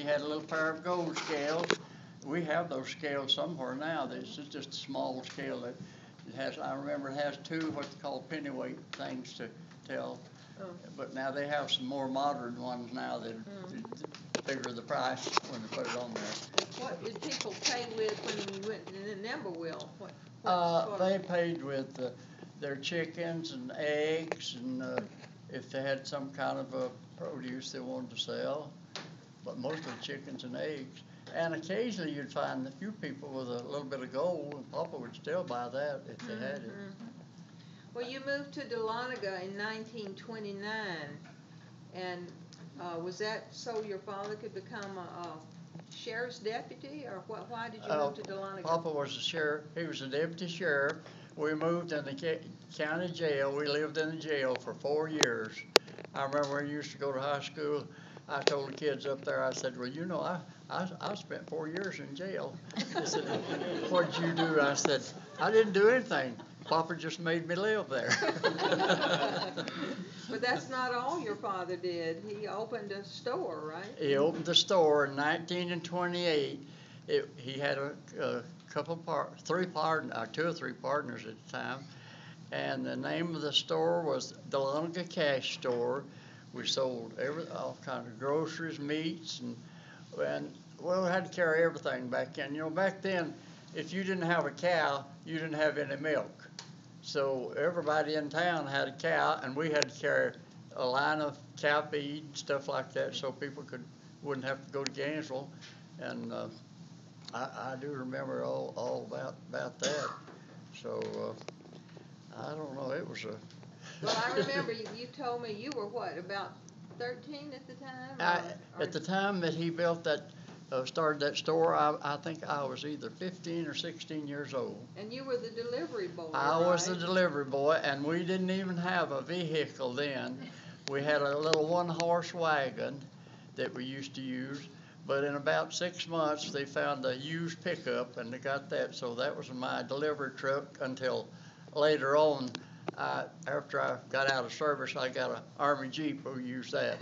had a little pair of gold scales. We have those scales somewhere now. This is just a small scale that it has. I remember it has two what they call pennyweight things to tell. Oh. But now they have some more modern ones now that figure the price when they put it on there. What did people pay with when you went in the number wheel? They paid with their chickens and eggs, and if they had some kind of a produce they wanted to sell, but mostly chickens and eggs. And occasionally you'd find a few people with a little bit of gold, and Papa would still buy that if they had it. Well, you moved to Dahlonega in 1929, and was that so your father could become a sheriff's deputy, or what? Why did you move to Dahlonega? Papa was a sheriff. He was a deputy sheriff. We moved in the county jail. We lived in the jail for 4 years. I remember when we used to go to high school, I told the kids up there, I said, well, you know, I spent 4 years in jail. They said, what did you do? I said, I didn't do anything. Papa just made me live there. But that's not all your father did. He opened a store, right? He opened the store in 1928. He had a couple two or three partners at the time, and the name of the store was Dahlonega Cash Store. We sold all kinds of groceries, meats, and well, we had to carry everything back then. You know, back then, if you didn't have a cow, you didn't have any milk. So everybody in town had a cow, and we had to carry a line of cow feed and stuff like that, so people wouldn't have to go to Gainesville. And I do remember all about that. So I don't know. It was a. Well, I remember you told me you were what, about 13 at the time? At the time that he built that. Started that store, I think I was either 15 or 16 years old. And you were the delivery boy, I was the delivery boy, and we didn't even have a vehicle then. We had a little one-horse wagon that we used to use, but in about 6 months they found a used pickup, and they got that, so that was my delivery truck until later on. After I got out of service, I got an Army Jeep. We used that.